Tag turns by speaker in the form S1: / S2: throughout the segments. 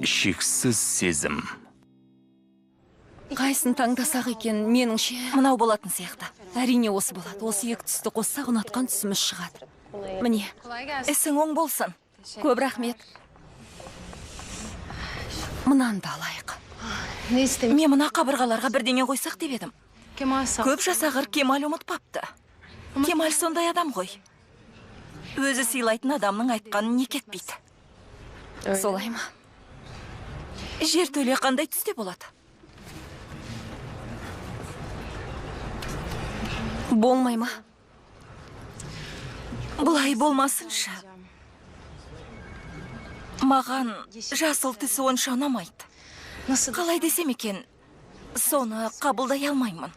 S1: шексіз сезім.
S2: Қайсын таңдасақ екен, меніңше...
S3: Мынау болатын сияқты.
S2: Әрине осы болады. Осы екі түсті қоссақ ұнатқан түсіміз шығады. Міне,
S3: Ісің оң болсын.
S2: көп рахмет. Мынанды алайық.
S3: Мен мына қабырғаларға бірдеңе қойсақ деп едім. Көп жасағыр Кемал ұмытпапты. Кемал сондай адам ғой. Өзі сыйлайтын адамның айтқанын не кетпейді.
S2: Солай ма?
S3: Жер төле қандай түсте болады?
S2: Болмай ма?
S3: Бұлай болмасынша. Маған жасыл түсі онша ұнамайды. Қалай десем екен, соны қабылдай алмаймын.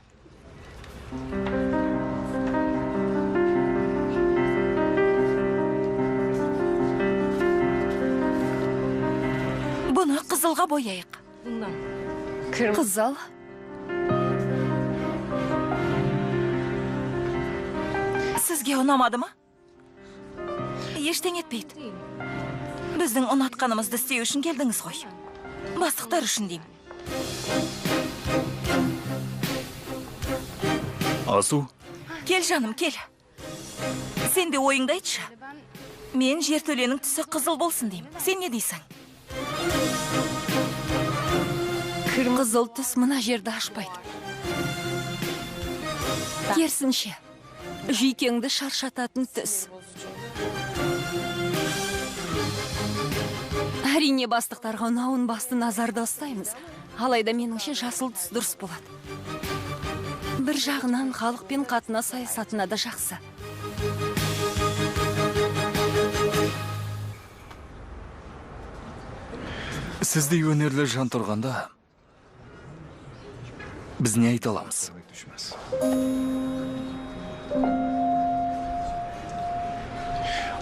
S3: Бұны қызылға бояйық.
S2: Қызыл?
S3: Сізге ұнамады ма? Ештең етпейді. Біздің ұнатқанымызды істеу үшін келдіңіз ғой. Бастықтар үшін деймін.
S1: Асу?
S3: Кел жаным, кел. Сен де ойыңды айтшы. Мен жертөленің түсі қызыл болсын деймін. Сен не дейсің?
S2: Қызыл түс мына жерді ашпайды. Керсінше, жүйкеңді шаршататын түс. Әрине бастықтарға ұнауын басты назарда ұстаймыз. Алайда меніңше жасыл түс дұрыс болады. Бір жағынан халықпен қатынас саясатына да жақсы.
S1: Сіздей өнерлі жан тұрғанда, біз не айта аламыз?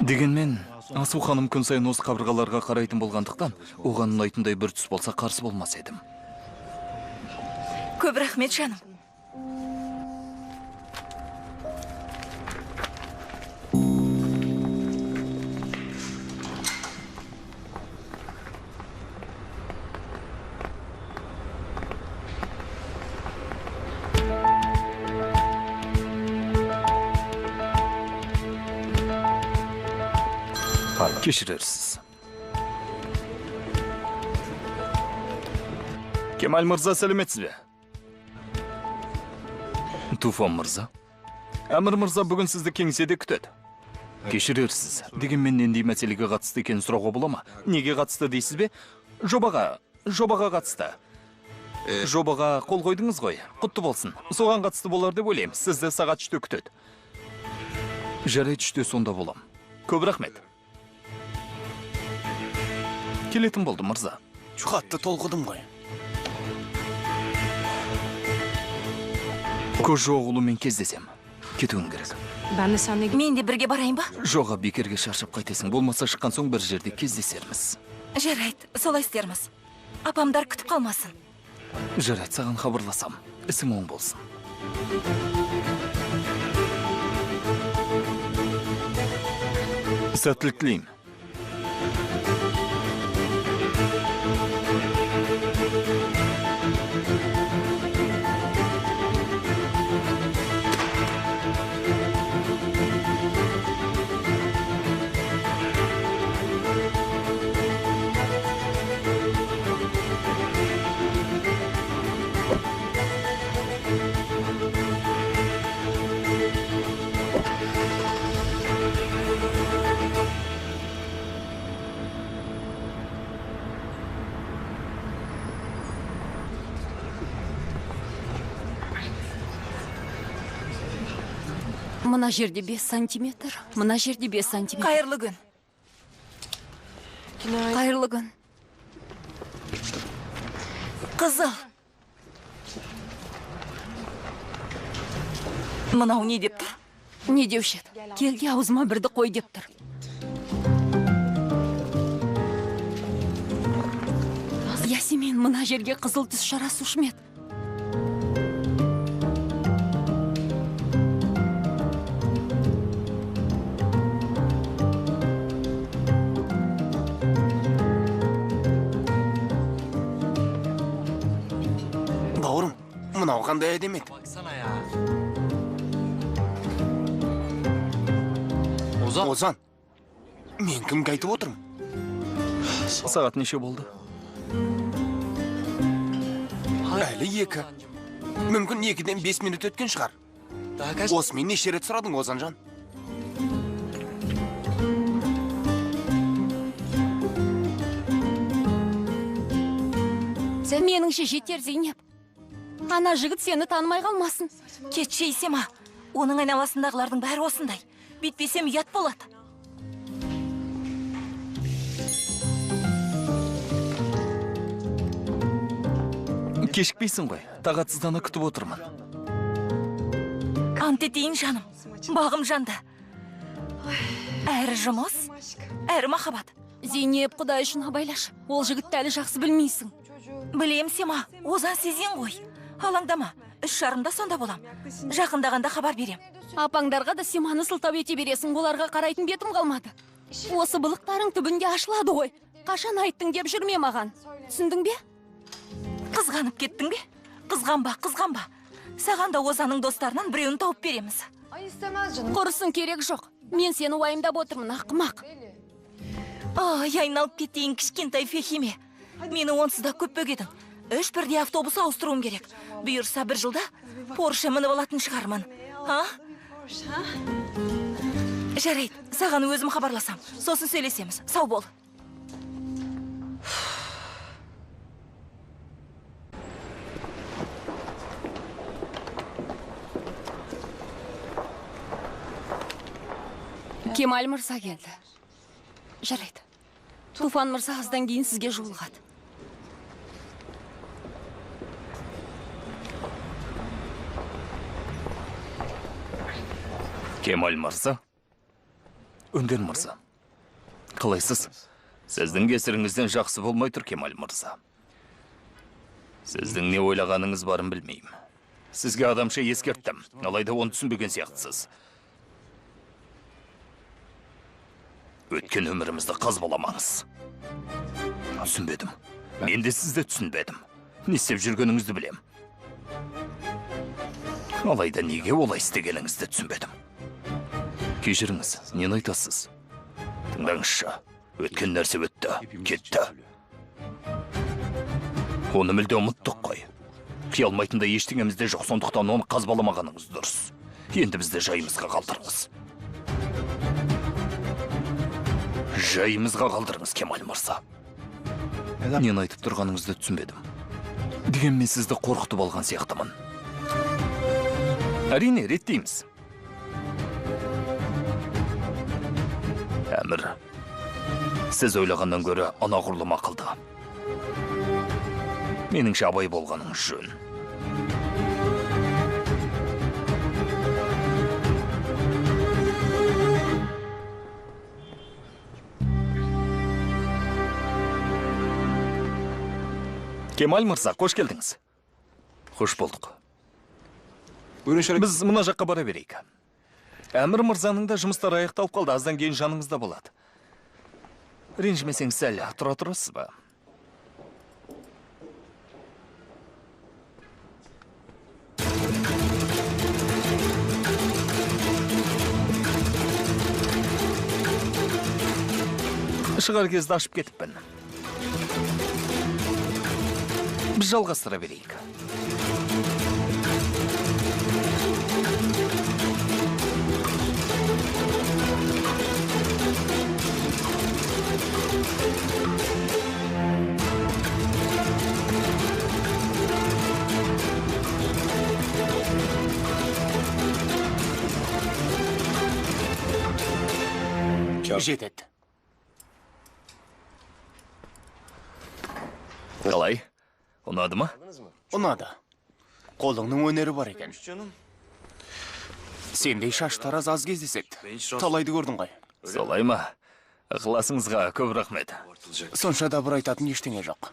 S1: Дегенмен, Асу ханым күн сайын осы қабырғаларға қарайтын болғандықтан, оған ұнайтындай бір түс болса қарсы болмас едім.
S3: Көп рахмет жаным.
S1: Кешірерсіз. Кемал мырза, сәлеметсіз бе? Туфан мырза. Әмір мырза бүгін сізді кеңседе күтеді. Кешірерсіз. Дегенмен нендей мәселеге қатысты екенін сұрауға бола ма? Неге қатысты дейсіз бе? Жобаға қатысты. Жобаға қол қойдыңыз ғой. Құтты болсын. Соған қатысты болар деп ойлаймын. Сізді сағат 3-те күтеді. Жарайды, 3-те сонда болам. Көп рахмет. Келетін болды мырза.
S4: Хатты толқыдым ғой.
S1: Көз оғылымен кездесем. Кетуің керек.
S3: Мен де бірге барайын ба?
S1: Жоға, бекерге шаршап қайтесің. Болмаса шыққан соң бір жерде кездесерміз.
S3: Жарайды, солай істерміз. Апамдар күтіп қалмасын.
S1: Жарайды, саған хабарласам. Ісің оң болсын. Сәттілік тілеймін.
S2: Мына жерде 5 сантиметр, мына жерде 5 сантиметр.
S3: Қайырлы күн.
S2: Қайырлы күн.
S3: Қызыл. Мынау не деп тұр?
S2: Не деуші еді? Келге аузыма бірді қой деп тұр. Ясемен, мына жерге қызыл түс жарасушы ма еді?
S4: Мынау қандай әдем еді? Озан, мен кімге айтып отырмын?
S1: Сағат неше болды?
S4: Әлі 2. Мүмкін 2-ден 5 минут өткен шығар. Осымен неше рет сұрадың, Озанжан?
S2: Меніңше жетер, Зейнеп. Ана жігіт сені танымай қалмасын.
S3: Кетші Исема, оның айналасындағылардың бәрі осындай. Бітпесем ұят болады.
S1: Кешікпейсің ғой, тағатсыздана күтіп отырмын.
S3: Ант етейін жаным, бағым жанды. Әрі жұмыс, әрі махаббат.
S2: Зейнеп, Құдай үшін абайлашы. Ол жігітті әлі жақсы білмейсің.
S3: Білем Сема, Озан сезен ғой. Алаңдама, 3:30-да сонда болам. Жақындағанда хабар берем.
S2: Апаңдарға да Семаны сылтау ете бересің, оларға қарайтын бетім қалмады. Осы былықтарың түбінде ашылады ғой. Қашан айттың деп жүрме маған. Түсіндің бе?
S3: Қызғанып кеттің бе? Қызғанба. Саған да Озанның достарынан біреуін тауып береміз.
S2: Құрысын, керек жоқ. Мен сені уайымдап отырмын, ақымақ.
S3: Ай, айналып кетейін кішкентай Фехиме. Мені онсыз да көп бөгедің. 3 бірдей автобус ауыстыруым керек. Бұйырса 1 жылда Порше мініп алатын шығармын. Жарайды, саған өзім хабарласам. Сосын сөйлесеміз. Сау бол.
S2: Кемал мырза келді. Жарайды. Туфан мырза аздан кейін сізге жолығады.
S1: Кемал мырза? Өндер мырза. Қалайсыз? Сіздің кесіріңізден жақсы болмай тұр, Кемал мырза. Сіздің не ойлағаныңыз барын білмеймін. Сізге адамша ескерттім, алайда оны түсінбеген сияқтысыз. Өткен өмірімізді қазбаламаңыз. Түсінбедім. Мен де сізді түсінбедім. Не істеп жүргеніңізді білем. Алайда неге олай істегеніңізді түсінбедім. Кешіріңіз, нені айтасыз? Тыңдаңызшы, өткен нәрсе өтті, кетті. Оны мүлде ұмыттық қой. Қиялмайтында ештеңемізде жоқ, сондықтан оны қазбаламағаныңыз дұрыс. Енді бізді жайымызға қалдырыңыз. Жайымызға қалдырыңыз, Кемал мырза. Нені айтып тұрғаныңызды түсінбедім. Дегенмен сізді қорқытып алған сияқтымын. Әрине, реттейміз. Әмір, сіз ойлағаннан көрі анағұрлым ақылды. Меніңше абай болғаның жөн. Кемал мырза, қош келдіңіз. Қош болдық. Біз мына жаққа бара берейік. Әмір мырзаның да жұмыстары аяқталып қалды, аздан кейін жаныңызда болады. Ренжімесеңіз сәл тұра тұрасыз ба? Шығар кезді ашып кетіппін. Біз жалғастыра берейік.
S4: Жетеді.
S1: Қалай? Ұнады ма?
S4: Ұнады. Қолыңның өнері бар екен. Сендей шаштар аз кездеседі. Талайды көрдің ғой.
S1: Солай ма? Ықыласыңызға көп рахмет.
S4: Сонша да бір айтатын ештеңе жоқ.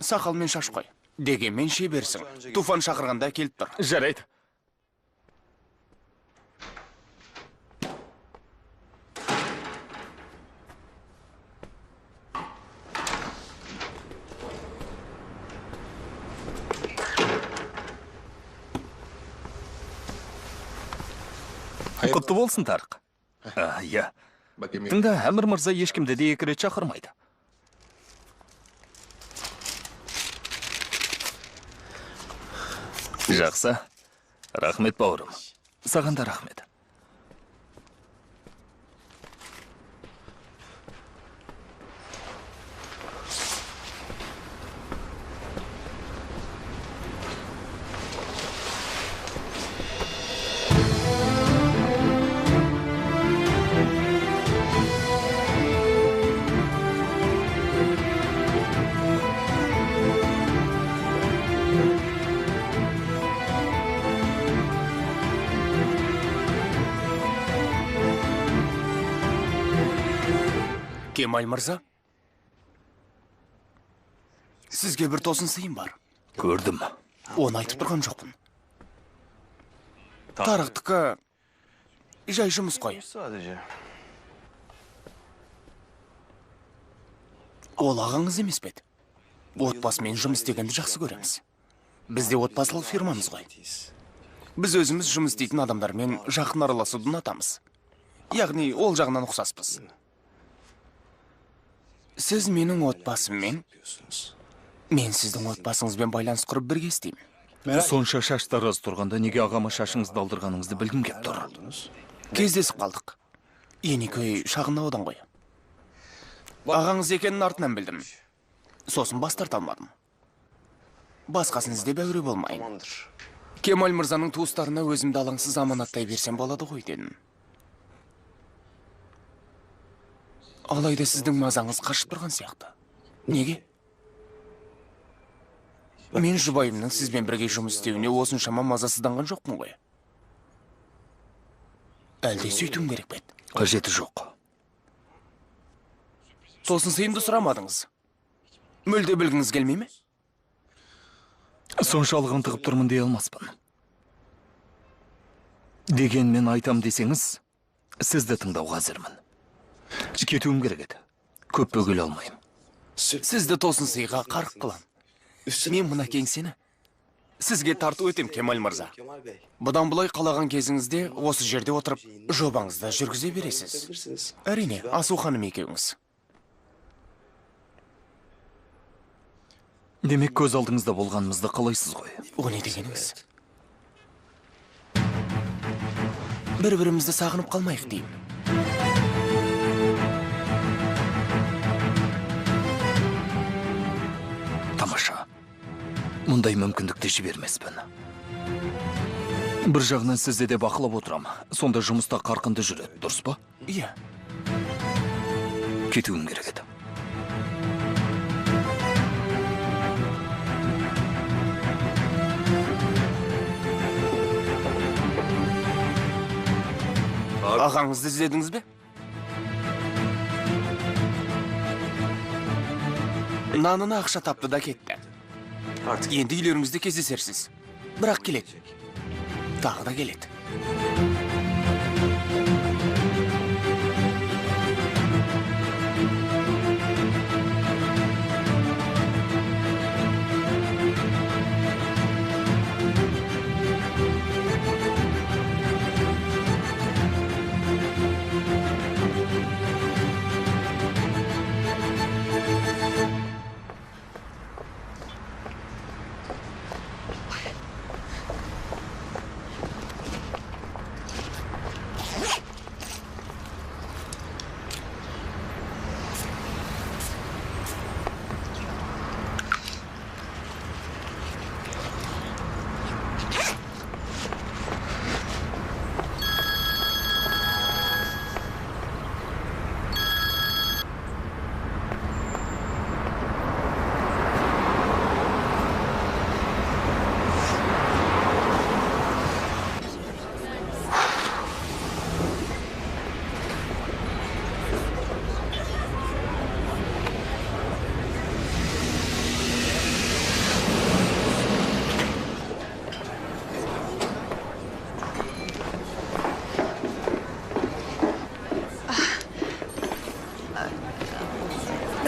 S4: Сақал мен шаш қой. Дегенмен шеберсің. Туфан шақырғанда келіп тұр.
S1: Жарайды. Құтты болсын, Тарық. Иә. Тыңда, Әмір мырза ешкімді де 2 рет шақырмайды. Жақсы. Рахмет, бауырым. Саған да рахмет.
S4: Кемаль мырза, сізге бір тосын сыйым бар.
S1: Көрдім.
S4: Оны айтып тұрған жоқпын. Тарықтыққа жай жұмыс қой. Ол ағаңыз емес пе еді? Отбасымен жұмыс істегенді жақсы көреміз. Бізде отбасылық фирмамыз ғой. Біз өзіміз жұмыс істейтін адамдармен жақын араласуды ұнатамыз. Яғни ол жағынан ұқсаспыз. Сіз менің отбасыммен, мен сіздің отбасыңызбен байланыс құрып бірге істеймін.
S1: Сонша шаштар аз тұрғанда неге ағама шашыңызды алдырғаныңызды білгім кеп тұр.
S4: Кездесіп қалдық. Енекөй шағын аудан ғой. Ағаңыз екенін артынан білдім. Сосын бас тарта алмадым. Басқасын іздеп әуре болмайын. Кемаль мырзаның туыстарына өзімді алаңсыз аманаттай берсем болады ғой дедім. Алайда сіздің мазаңыз қашып тұрған сияқты. Неге? Мен жұбайымның сізбен бірге жұмыс істеуіне осыншама мазасызданған жоқпын ғой. Әлде сөйтуім керек пе еді?
S1: Қажеті жоқ.
S4: Тосын сыйымды сұрамадыңыз. Мүлде білгіңіз келмей ме?
S1: Соншалық ынтығып тұрмын дей алмаспын. Дегенмен айтам десеңіз, сізді тыңдауға әзірмін. Кетуім керек еді. Көп бөгел алмайым.
S4: Сізді тосын сыйға қарық қылам. Мен мына кеңсені сізге тарту етем, Кемаль мырза. Бұдан бұлай қалаған кезіңізде осы жерде отырып жобаңызды жүргізе бересіз. Әрине, Асу ханым екеуіңіз.
S1: Демек, көз алдыңызда болғанымызды қалайсыз ғой?
S4: О не дегеніңіз? Бір-бірімізді сағынып қалмайық деймін.
S1: Тамаша. Мұндай мүмкіндікті жібермеспін. Бір жағынан сізде де бақылап отырам. Сонда жұмыста қарқынды жүреді, дұрыс па?
S4: Иә.
S1: Кетуім керек еді.
S4: Ағаңызды іздедіңіз бе? Нанына ақша тапты да кетті. Енді үйлеріңізде кездесерсіз. Бірақ келеді. Тағы да келеді.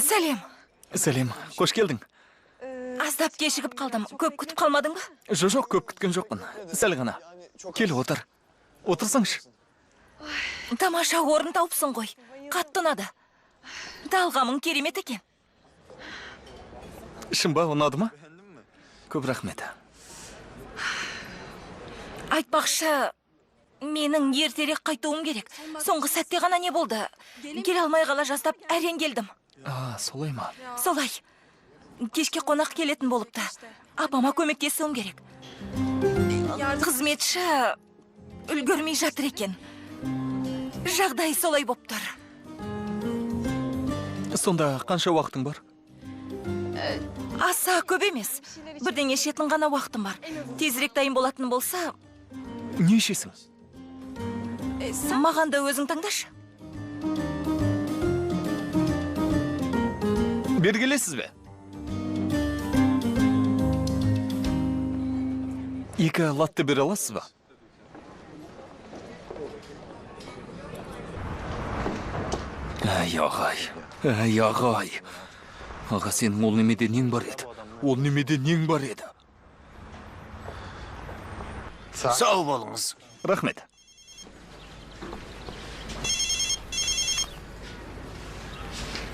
S3: Сәлем.
S1: Сәлем, қош келдің.
S3: Аздап кешігіп қалдым. Көп күтіп қалмадың ба?
S1: Жоқ, көп күткен жоқпын. Сәл ғана. Кел, отыр. Отырсаңшы.
S3: Тамаша орын тауыпсың ғой. Қатты ұнады. Талғамың керемет екен.
S1: Шын ба, ұнады ма? Көп рахмет.
S3: Айтпақшы, менің ертерек қайтуым керек. Соңғы сәтте ғана не болды? Келе алмай қала жаздап әрең келдім.
S1: Солай ма?
S3: Солай. Кешке қонақ келетін болыпты. Апама көмектесуім керек. Қызметші үлгермей жатыр екен. Жағдай солай боп тұр.
S1: Сонда қанша уақытың бар?
S3: Аса көп емес. Бірдеңе шетін ғана уақытым бар. Тезірек дайын болатын болса...
S1: Не ішесің?
S3: Маған да өзің таңдашы.
S1: Бергелесіз бе? Екі латте бере аласыз ба? Әй, ағай. Аға, сенің ол немеде нең бар еді?
S4: Сау болыңыз.
S1: Рахмет.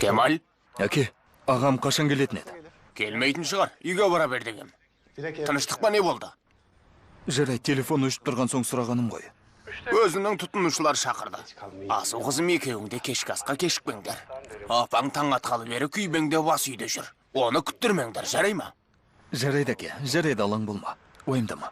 S4: Кемал,
S1: Әке, ағам қашан келетін еді?
S4: келмейтін шығар. Үйге бара бер дегем. Тыныштық па не болды?
S1: Жарай, телефон өшіп тұрған соң сұрағаным ғой.
S4: Өзінің тұтынушылар шақырды. Асу қызым екеуіңде кешкі асқа кешікпеңдер. Апаң таң атқалы бері күйбеңде бас үйде жүр. Оны күттірмеңдер, жарай ма?
S1: Жарайды, әке, жарайды, алаң болма. Ойымдама.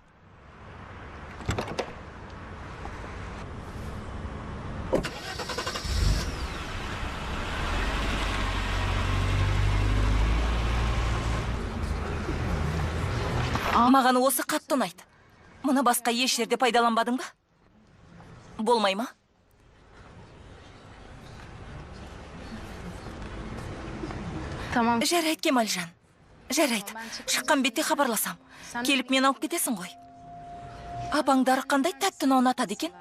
S3: Маған осы қатты ұнайды. Мұны басқа еш жерде пайдаланбадың ба? Болмай ма? Жарайды, Кемалжан. Жарайды. Шыққан бетте хабарласам. Келіп мен алып кетесің ғой. Апаңдар қандай тәттіні ұнатады екен?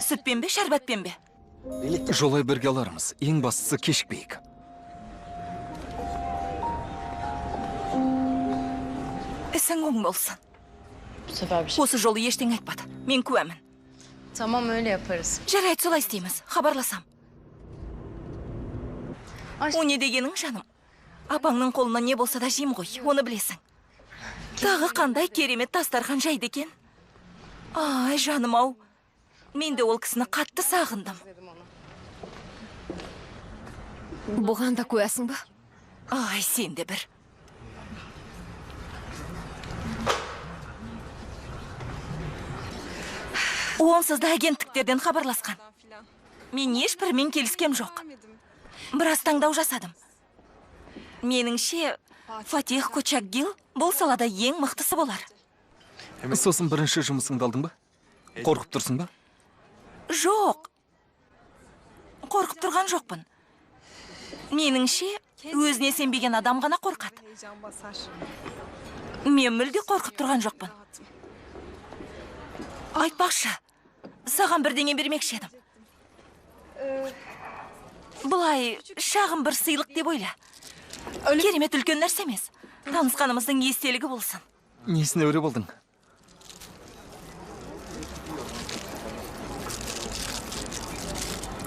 S3: Сүтпен бе, шәрбәтпен бе?
S1: Жолай бірге алармыз. Ең бастысы кешікпейік.
S3: Ісің оң болсын. Осы жолы ештеңе айтпады. Мен куәмін.
S5: Tamam öyle yaparız.
S3: Жарайды, солай істейміз. Хабарласам. О не дегенің, жаным? Апаңның қолына не болса да жейм ғой, оны білесің. Тағы қандай керемет дастархан жайды екен? Ай, жаным ау. Мен де ол кісіні қатты сағындым.
S2: Бұған да куәсің ба?
S3: Ай, сен де бір. Онсыз да агенттіктерден хабарласқан. Мен ешбірімен келіскем жоқ. Біраз таңдау жасадым. Меніңше, Фатих Кочакгил бұл салада ең мықтысы болар.
S1: Сосын бірінші жұмысыңды алдың ба? Қорқып тұрсың ба?
S3: Жоқ. Қорқып тұрған жоқпын. Меніңше, өзіне сенбеген адам ғана қорқады. Мен мүлде қорқып тұрған жоқпын. Айтпақшы, саған бірдеңе бермекші едім. Бұлай шағын бір сыйлық деп ойла. Керемет үлкен нәрсе емес. Танысқанымыздың естелігі болсын.
S1: Несіне өре болдың?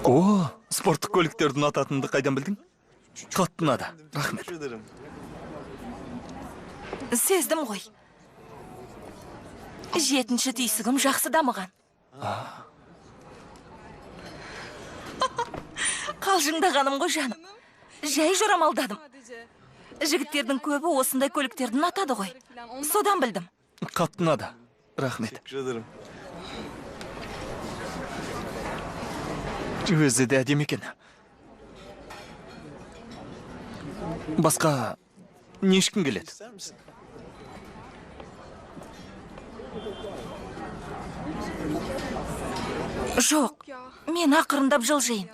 S1: О, спорттық көліктердің ататынды қайдан білдің? Қатты ұнады. Рахмет.
S3: Сездім ғой. 7-ші түйсігім жақсы дамыған. Қалжыңдағаным ғой, жаным. Жай жорамалдадым. Жігіттердің көбі осындай көліктердің атады ғой. Содан білдім.
S1: Қатты ұнады. Рахмет. Өзі де әдемі екен. Басқа не ішкің келеді?
S3: Жоқ, мен ақырындап жылжайын.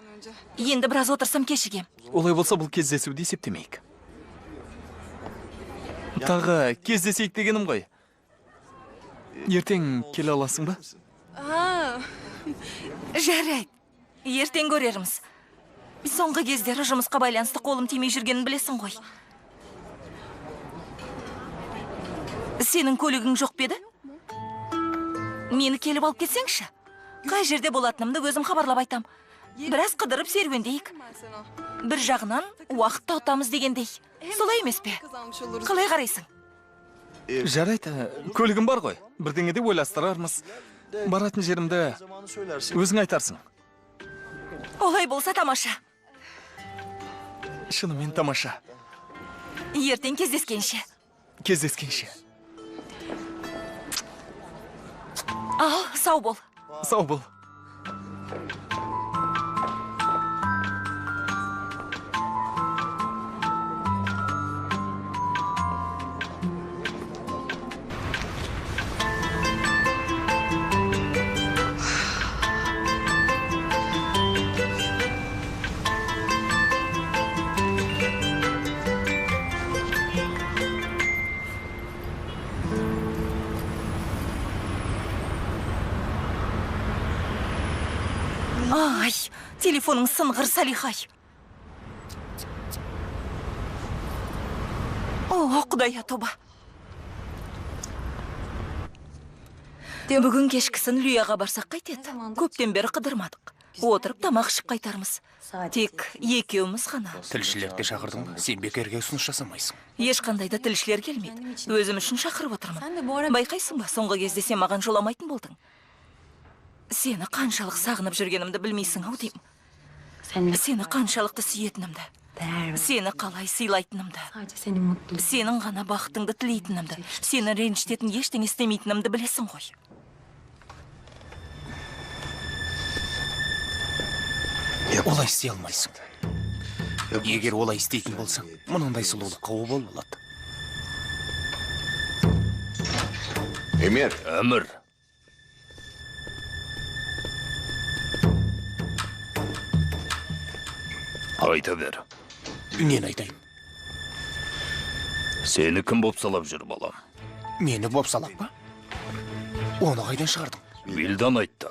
S3: Енді біраз отырсам кешігем.
S1: Олай болса бұл кездесуді есептемейік. Тағы кездесейік дегенім ғой. Ертең келе аласың ба?
S3: Жарайды. Ертең көреріміз. Соңғы кездері жұмысқа байланысты қолым тимей жүргенін білесің ғой. Сенің көлігің жоқ беді? Мені келіп алып кетсеңші. Қай жерде болатынымды өзім хабарлап айтам. Біраз қыдырып серуендейік. Бір жағынан уақытта ұтамыз дегендей. Солай емес пе? Қалай қарайсың?
S1: Жарайды, көлігім бар ғой. Бірдеңеде ойластырармыз. Баратын жерімді өзің айтарсың.
S3: Олай болса тамаша.
S1: Шынымен тамаша.
S3: Ертең кездескенше.
S1: Кездескенше.
S3: Ал, сау бол.
S1: Сау бол.
S3: Ай, телефоның сынғыр, Салихай. О, құдая тоба. Бүгін кешкісін Люяға барсақ қайтеді. Көптен бері қыдырмадық. Отырып тамақ ішіп қайтармыз. Тек екеуміз ғана.
S4: Тілшілерді шақырдың ба? Сен бекерге ұсыныс жасамайсың.
S3: Ешқандай да тілшілер келмейді. Өзім үшін шақырып отырмын. Байқайсың ба, соңғы кезде сен маған жоламайтын болдың. Сені қаншалық сағынып жүргенімді білмейсің ау деймін. Сені қаншалықты сүйетінімді. Сені қалай сыйлайтынымды. Сенің ғана бақытыңды тілейтінімді. Сені ренжітетін ештеңе істемейтінімді білесің ғой.
S4: Олай істей алмайсың. Егер олай істейтін болсаң, мұндай сұлулыққа обал болады.
S1: Әмір. Айта бер.
S4: Нені айтайын?
S1: Сені кім бопсалап жүр, балам?
S4: Мені бопсалап па? Оны қайдан шығардың?
S1: Вилдан айтты.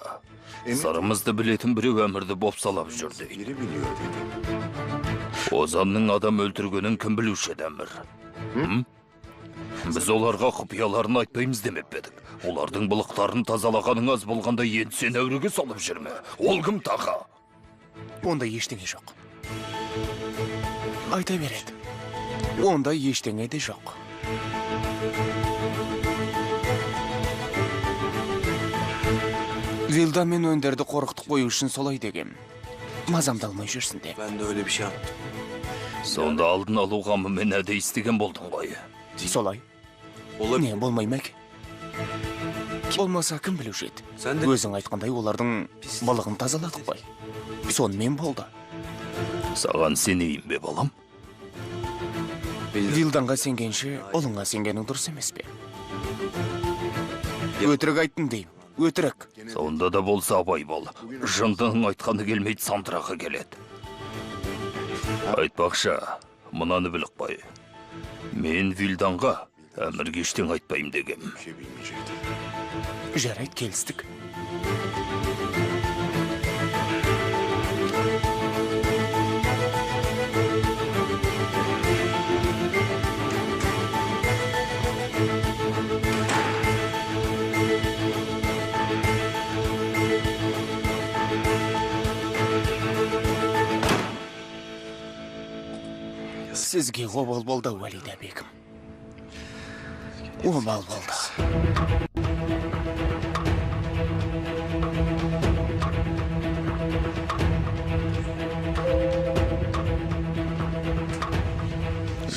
S1: Сырымызды білетін біреу әмірді бопсалап жүр дейді. Озанның адам өлтіргенін кім білуші еді, әмір? Біз оларға құпияларын айтпаймыз демеп едік. Олардың бұлықтарын тазалағаның аз болғанда енді сен әуреге салып жүрме. Ол кім таға?
S4: Онда ештеңе жоқ. Айта береді. Онда ештеңе де жоқ. Вилда мен өндерді қорқытып қою үшін солай дегем. Мазамды алмай жүрсін де.
S1: Сонда алдын алуға мен әде істеген болдың ғой.
S4: Солай. Не, болмай мәк? Болмаса кім білуші еді? Өзің айтқандай олардың балығын тазаладық қой. Сонымен болды.
S1: Саған сенейін бе, балам?
S4: Вилданға сенгенше, ұлыңа сенгенің дұрыс емес бе? Өтірік айттың дейм, өтірік.
S1: Сонда да болса абай бол. Жындының айтқаны келмейді, сандырағы келеді. Айтпақша, мұнаны білік бай. Мен Вилданға әмірге ештең айтпайым дегем.
S4: Жарайды, келістік. Сізге обал болды, Уәлида бегім. Обал болды.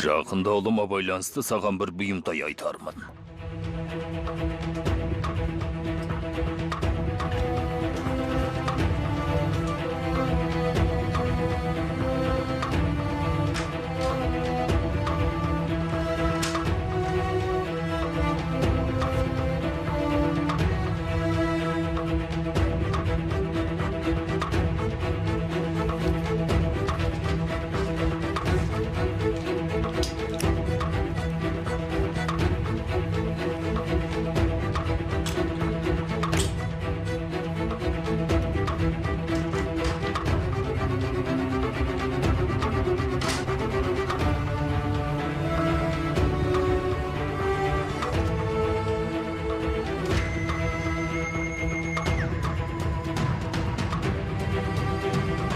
S1: Жақында ұлыма байланысты саған бір бұйымтай айтармын.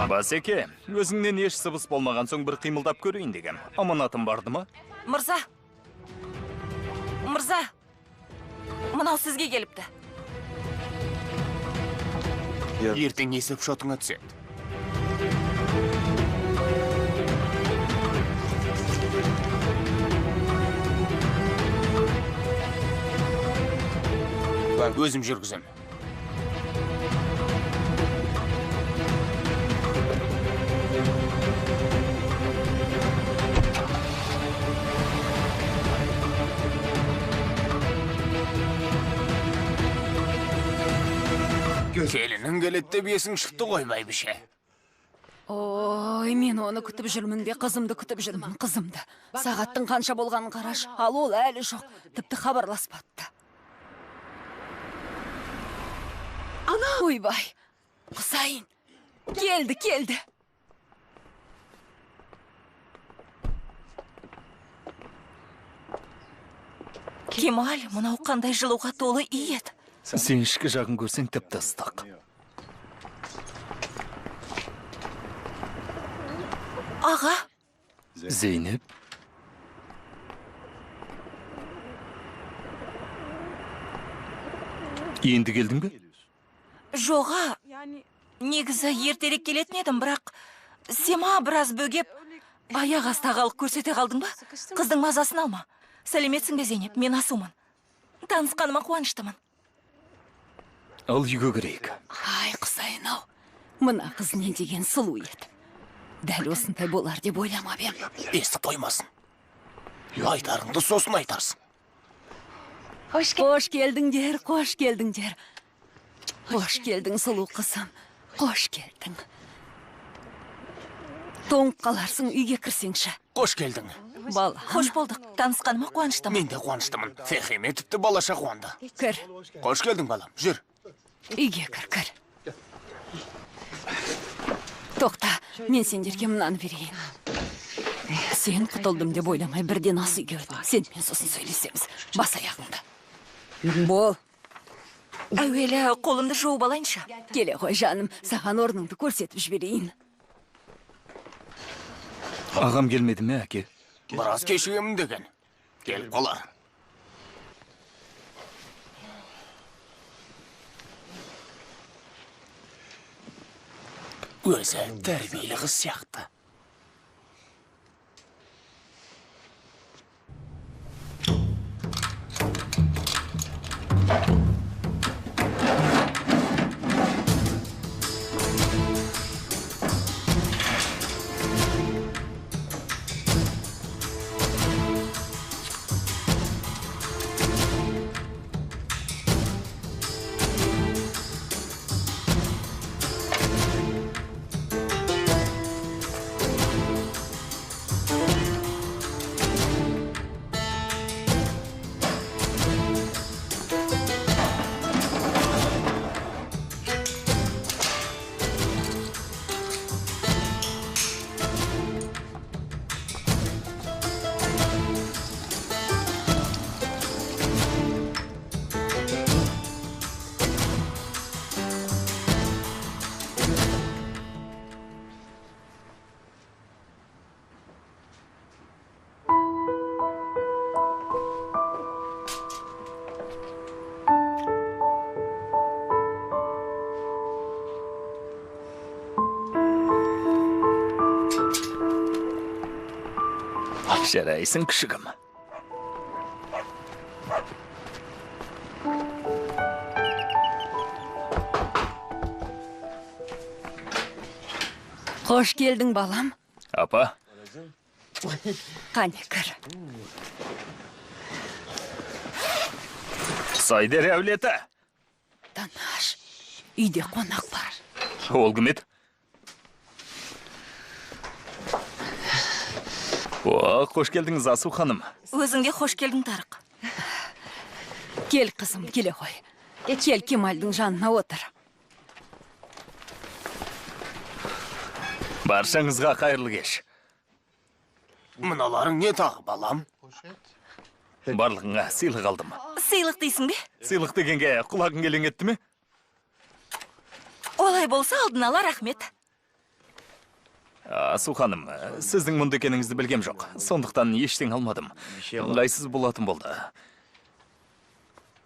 S1: Басеке, өзіңнен еш сыбыс болмаған соң бір қимылдап көрейін деген. Аманатым барды ма?
S3: Мырза! Мырза! Мынау сізге келіпті.
S4: Ертең есіп шотыңа түседі. Өзім жүргізем. Келінің келеді деп есің шықты ғой, бәйбіше.
S2: Ой, мен оны күтіп жүрмін де, қызымды күтіп жүрмін, қызымды. Сағаттың қанша болғанын қараш, ал ол әлі жоқ, тіпті хабарласпапты. Ана! Ойбай, Құсайын, келді.
S3: Кемал, мынау қандай жылуға толы үй еді.
S1: Сен ішкі жағын көрсең тіпті ыстық.
S3: Аға,
S1: Зейнеп. Енді келдің бе?
S3: жоға. Негізі ертерек келетін едім, бірақ сема біраз бөгеп, аяқ астағалық көрсете қалдың ба? Қыздың мазасын алма. Сәлеметсің бе, Зейнеп, мен Асумын. Танысқаныма қуаныштымын.
S1: Ал үйге кірейік.
S2: Ай, Құсайын-ау, мына қыз не деген сұлу еді. Дәл осындай болар деп ойламап ем.
S4: Естіп қоймасын. Айтарыңды сосын айтарсың.
S2: Қош келдіңдер. Қош келдің, сұлу қызым. Қош келдің. Тоңып қаларсың, үйге кірсеңші.
S4: Қош келдің.
S2: Бала.
S3: Қош болдық, танысқаныма қуаныштымын.
S4: Мен де қуаныштымын. Фехиме тіпті балаша қуанды.
S2: Кір,
S4: Қош келдің, балам, жүр.
S2: үйге кір. Тоқта, мен сендерге мынаны берейін. Сен құтылдым деп ойламай бірден ас үйге өтіп, сенімен сосын сөйлесеміз. Бас аяғыңды. Бол.
S3: Әуелі қолымды жуып алайыншы.
S2: Келе ғой, жаным, саған орныңды көрсетіп жіберейін.
S1: Ағам келмеді ме, әке?
S4: Біраз кешігемін деген. Келіп қалар. Өзі тәрбиелі қыз сияқты.
S1: Жарайсың, күшігім.
S2: Қош келдің, балам.
S1: Апа.
S2: Қане, кір.
S1: Сайдер әулеті.
S2: Танаш, үйде қонақ бар.
S1: Ол кім еді? Қош келдіңіз, Асу ханым.
S3: Өзіңде қош келдің, Тарық.
S2: Кел, қызым, келе ғой. Кел, Кемалдың жанына отыр.
S1: Баршаңызға қайырлы кеш.
S4: Мыналарың не тағы, балам?
S1: Барлығыңа сыйлық алдым.
S3: Сыйлық дейсің бе?
S1: Сыйлық дегенге құлағың келең етті ме?
S3: Олай болса алдын ала рахмет.
S1: Асу ханым, сіздің мұнда екеніңізді білгем жоқ. Сондықтан ештеңе алмадым. Ыңғайсыз болатын болды.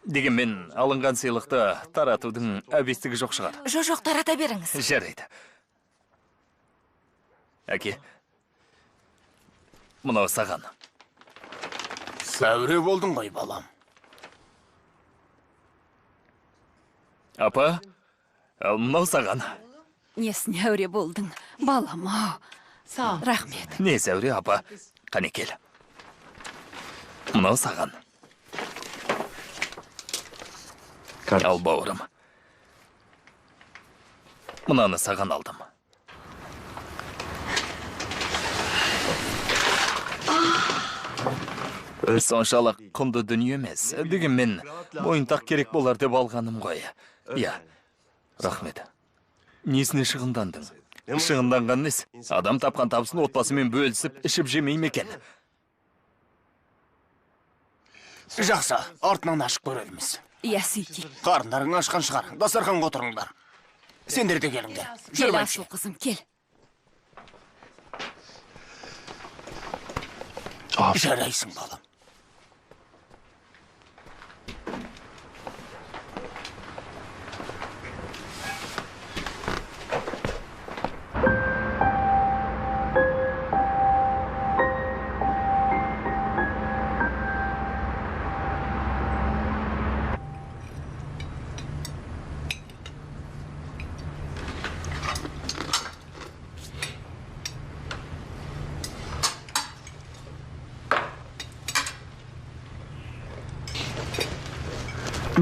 S1: Дегенмен алынған сыйлықты таратудың әбестігі жоқ шығар.
S3: Жоқ, тарата беріңіз.
S1: Жарайды. Әке, мынау саған.
S4: Әуре болдың ғой, балам.
S1: Апа, мынау саған.
S2: Несіне әуре болдың, балам ау. Рахмет.
S1: Не зәуре, апа? Қане кел. Мынау саған. Ал бауырым. Мынаны саған алдым. Соншалық құнды дүние емес. Дегенмен мойынтақ керек болар деп алғаным ғой. Иә, рахмет. Несіне шығындандың? Шығынданған нес? Адам тапқан табысын отбасымен бөлісіп, ішіп жемей ме екен?
S4: Жақсы, артынан ашып көрерміз.
S2: Иә, сөйтейік.
S4: Қарындарың ашқан шығар, дастарханға отырыңдар. Сендер де келіңдер.
S2: Кел, Асу қызым, кел.
S4: Жарайсың, балам.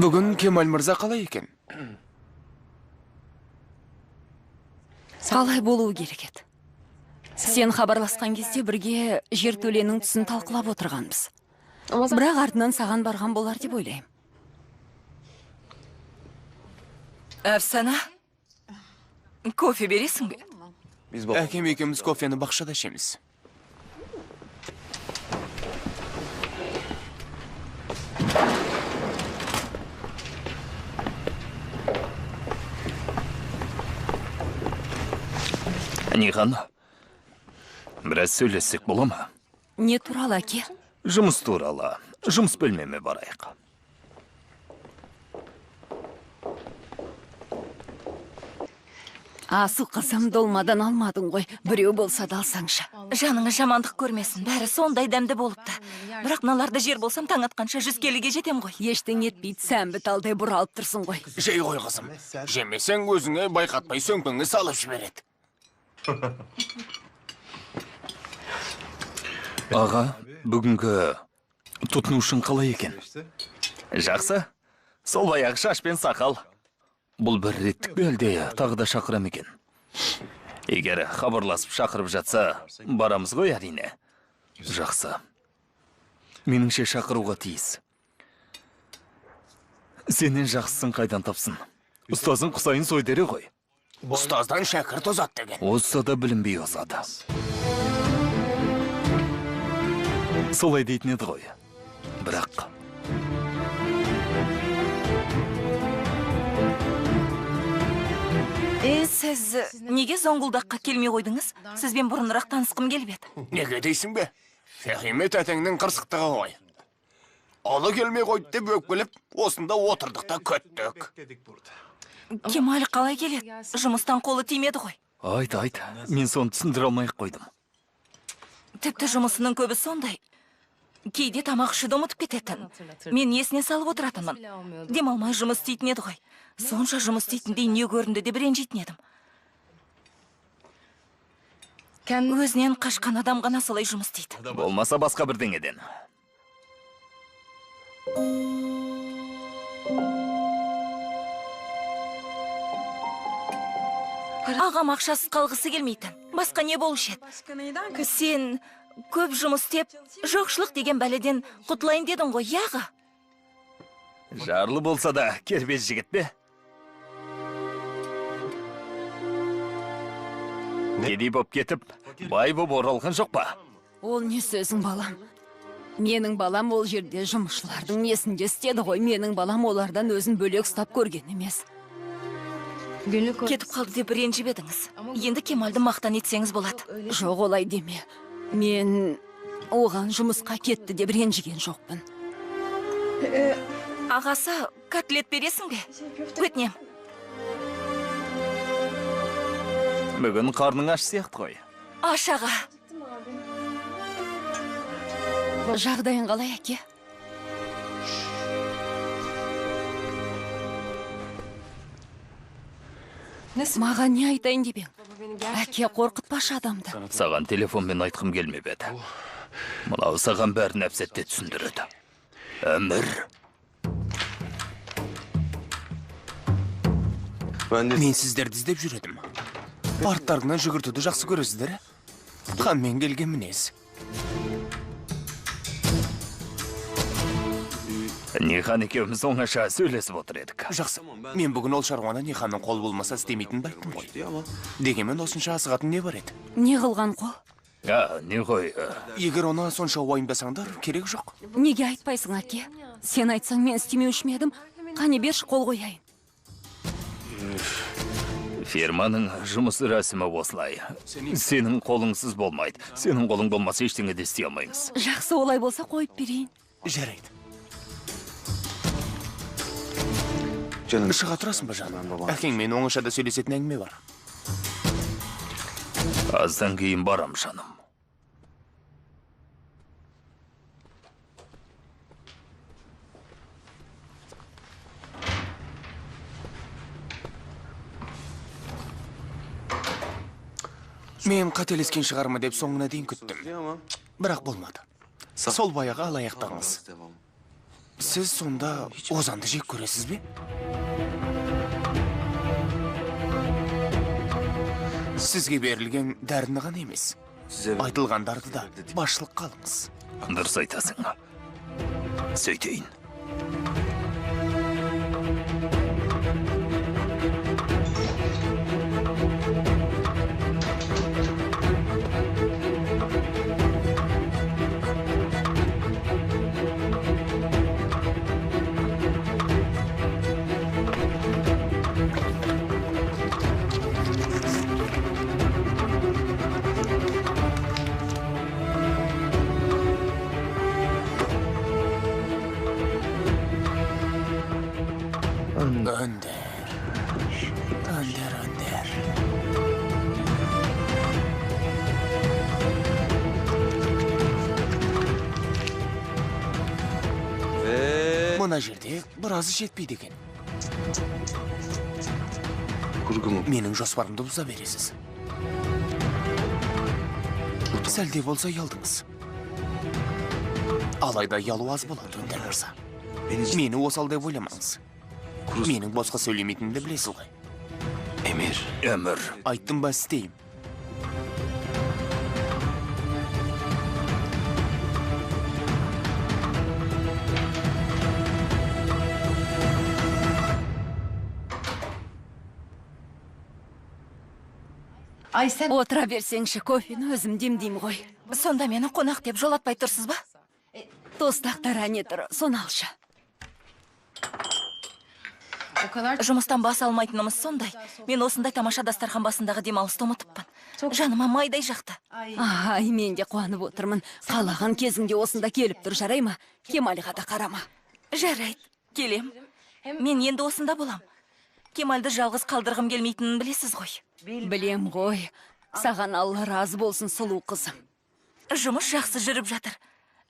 S4: Бүгін Кемал мырза қалай екен?
S2: Қалай болуы керек еді. Сен хабарласқан кезде бірге жер төленің түсін талқылап отырғанбыз. Бірақ артынан саған барған болар деп ойлаймын.
S3: Әфсана, кофе бересің бе?
S4: Әкем екеуміз кофені бақшада ішеміз.
S1: Ниған, біраз сөйлессек бола ма?
S2: Не туралы, әке?
S1: Жұмыс туралы. Жұмыс бөлмеме барайық.
S2: Асу қызым, долмадан алмадың ғой. Біреу болса да алсаңшы.
S3: Жаныңа жамандық көрмесін, бәрі сондай дәмді болыпты. Бірақ мыналарды жер болсам таң атқанша 100 келіге жетем ғой.
S2: Ештің етпейді, сәмбі талдай бұралып тұрсың ғой.
S4: Жей ғой қызым. Жемесең өзіңе байқатпай сөңпіңе салып жібереді.
S1: Аға, бүгінгі тұтынушың қалай екен? Жақсы. Сол баяғы шаш пен сақал. Бұл бір реттік пе әлде тағы да шақырам екен? Егер хабарласып шақырып жатса, барамыз ғой әрине. Жақсы. Меніңше шақыруға тиіс. Сенен жақсысын қайдан тапсын? Ұстазың Құсайын Сойдері ғой.
S4: Ұстаздан шәкірт озат деген.
S1: Озса да білінбей озады. Солай дейтін еді ғой. Бірақ...
S3: Сіз неге Зоңғылдаққа келмей қойдыңыз? Сізбен бұрынырақ танысқым келіп еді.
S4: Неге дейсің бе? Фәхиме тәтеңнің қырсықтығы ғой. Алы келмей қойды деп өкпеліп, осында отырдық та көттік.
S3: Кемал қалай келеді? Жұмыстан қолы тимеді ғой.
S1: Айт, мен соны түсіндіре алмай қойдым.
S3: Тіпті жұмысының көбі сондай. Кейде тамақ ішуді ұмытып кететін. Мен есіне салып отыратынмын. Демалмай жұмыс істейтін еді ғой. Сонша жұмыс істейтіндей не көрінді деп ренжитін едім. Өзінен қашқан адам ғана солай жұмыс істейді.
S1: Болмаса басқа бірдеңеден.
S3: Ағам ақшасыз қалғысы келмейтін. Басқа не болушы еді? Сен көп жұмыс істеп, жоқшылық деген бәледен құтылайын дедің ғой, яғы?
S1: Жарлы болса да, кербез жігіт пе? Кедей боп кетіп, бай боп оралған жоқ па?
S2: Ол не сөзің, балам? Менің балам ол жерде жұмысшылардың несінде істеді ғой. Менің балам олардан өзін бөлек ұстап көрген емес.
S3: Кетіп қалды деп ренжіп едіңіз. Енді Кемалды мақтан етсеңіз болады.
S2: Жоқ, олай деме. Мен оған жұмысқа кетті деп ренжіген жоқпын.
S3: Ағасы, котлет бересің бе? Өтінем.
S1: Бүгін қарның аш сияқты ғой.
S3: Аш аға.
S2: Жағдайың қалай, әке? Маған не айтайын деп ең? Әке қорқытпашы адамды.
S1: Саған телефонмен айтқым келмеп еді. Мынау саған бәрін әпсетте түсіндіреді. Әмір.
S4: Мен сіздерді іздеп жүредім. Арттарыңнан жүгіртуді жақсы көресіздер. Ханмен келген мінез.
S1: Нихан екеуміз оңаша сөйлесіп отыр едік.
S4: Жақсы, мен бүгін ол шаруаны Ниханның қол болмаса істемейтін байттым ғой. Дегенмен осынша асығатын не бар еді?
S2: Не қылған қол?
S1: Не ғой?
S4: Егер оны сонша уайымдасаңдар, керек жоқ.
S2: Неге айтпайсың, әке? Сен айтсаң, мен істемеуші ме едім? Қане берші, қол қояйын.
S1: Фирманың жұмыс рәсімі осылай. Сенің қолыңсыз болмайды. Сенің қолың болмаса ештеңе де істей алмаймыз.
S2: Жақсы, олай болса қойып берейін.
S4: Жарайды. Шыға тұрасың ба, жаным? Әкеңмен оңашада сөйлесетін әңгіме бар.
S1: Аздан кейін барам, жаным.
S4: Мен қателескен шығарма деп соңына дейін күттім. Бірақ болмады. Сол баяғы алаяқтығыңыз. Сіз сонда Озанды жек көресіз бе? Сізге берілген дәріні ғана емес. Айтылғандарды да басшылық қалыңыз.
S1: Дұрыс айтасың. Сөйтейін. Önder. Мына жерде біразы жетпейді екен. Менің жоспарымды бұза бересіз. Сәлде болса ұялдыңыз. Алайда ұялу аз болады, Önder мырза. Мені осал деп ойламаңыз. Менің босқа сөйлемейтінімді білесіз ғой. Әмір.
S4: Айттым ба, істейім.
S2: Отыра берсеңші, кофені өзім демдеймін ғой.
S3: Сонда мені қонақ деп жолатпай тұрсыз ба?
S2: Тостақтар әне тұр, соны алшы.
S3: Жұмыстан бас алмайтынымыз сондай. Мен осындай тамаша дастархан басындағы демалысты ұмытыппын. Жаныма майдай жақты.
S2: Ай, мен де қуанып отырмын. Қалаған кезіңде осында келіп тұр, жарай ма? Кемалиға да қарама.
S3: Жарайды, келем. Мен енді осында болам. Кемалды жалғыз қалдырғым келмейтінін білесіз ғой.
S2: Білем ғой. Саған Алла разы болсын, сұлу қызым.
S3: Жұмыс жақсы жүріп жатыр.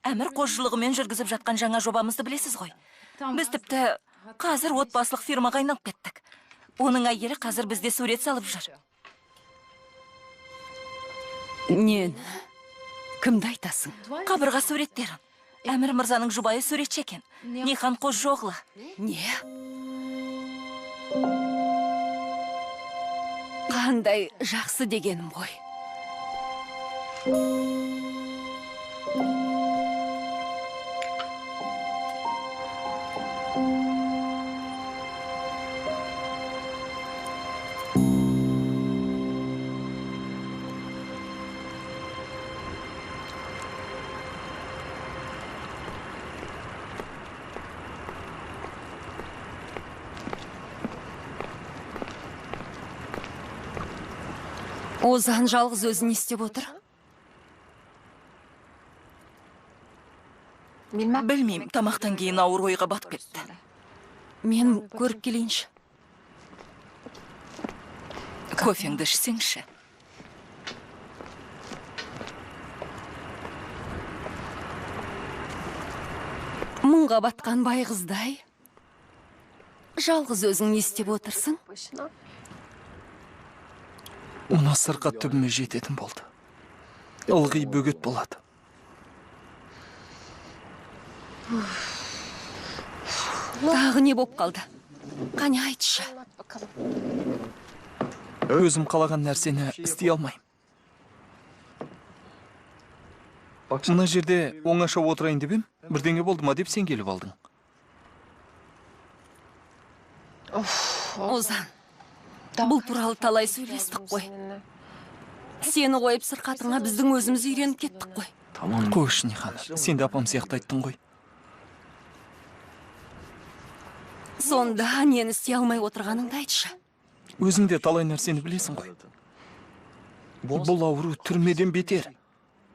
S3: Әмір қожылығымен жүргізіп жатқан жаңа жобамызды білесіз ғой. Біз тіпті қазір отбасылық фирмаға айналып кеттік. Оның әйелі қазір бізде сурет салып жүр.
S2: Нен? Кімді айтасың?
S3: Қабырға суреттерін. Әмір мырзаның жұбайы суретші екен. Нихан Қожоғлы.
S2: Не? Қандай жақсы дегенім ғой. Озан жалғыз өзі не істеп отыр?
S3: Білмеймін, тамақтан кейін ауыр ойға батып кетті.
S2: Мен көріп келейінші.
S3: Кофеңді ішсеңші.
S2: Мұңға батқан бай қыздай. Жалғыз өзің не істеп отырсың?
S1: Мына сырқат түбіме жететін болды. Ылғи бөгет болады.
S2: Тағы не боп қалды? Қане айтшы.
S1: Өзім қалаған нәрсені істей алмайым. Мына жерде оңаша отырайын деп ем, бірдеңе болды ма деп сен келіп алдың.
S2: Озан, бұл туралы талай сөйлестік қой. Сені қойып сырқатыңа біздің өзіміз үйреніп кеттік қой.
S1: Қойшы, Нихан, сен де апам сияқты айттың ғой.
S2: Сонда нені істей алмай отырғаныңды айтшы.
S1: Өзің де талай нәрсені білесің ғой. Бұл ауру түрмеден бетер.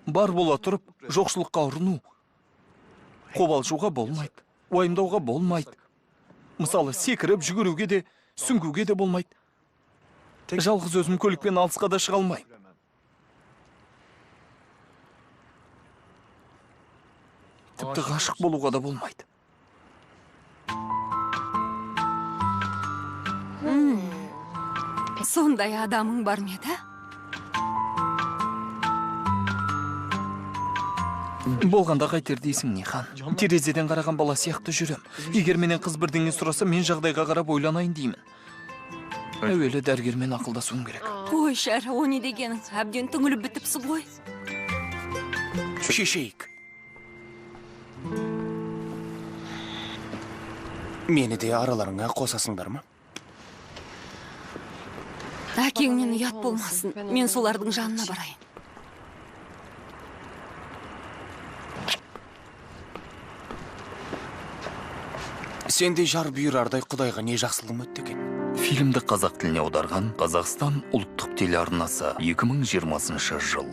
S1: Бар бола тұрып, жоқшылыққа ұрыну. Қобалжуға болмайды, уайымдауға болмайды. Мысалы, секіріп, жүгіруге де, сүңгуге де болмайды. Жалғыз өзім көлікпен алысқа да шыға алмайым. Тіпті ғашық болуға да болмайды.
S2: Сондай адамың бар ма еді?
S1: Болғанда қайтер дейсің, Нихан. Терезеден қараған бала сияқты жүрем. Егер менен қыз бірдеңе сұраса, мен жағдайға қарап ойланайын деймін. Әуелі дәрігермен ақылдасуым керек.
S2: Қой, Шәрі, о не дегенің? Әбден түңіліп бітіпсі ғой.
S4: Шешейік. Мені де араларыңа қосасыңдар ма?
S2: Әкеңнен ұят болмасын. Мен солардың жанына барайын.
S4: Сенде жар бүйірардай Құдайға не жақсылығым өтті екен?
S1: Фильмді қазақ тіліне аударған Қазақстан ұлттық телеарнасы 2020 жыл.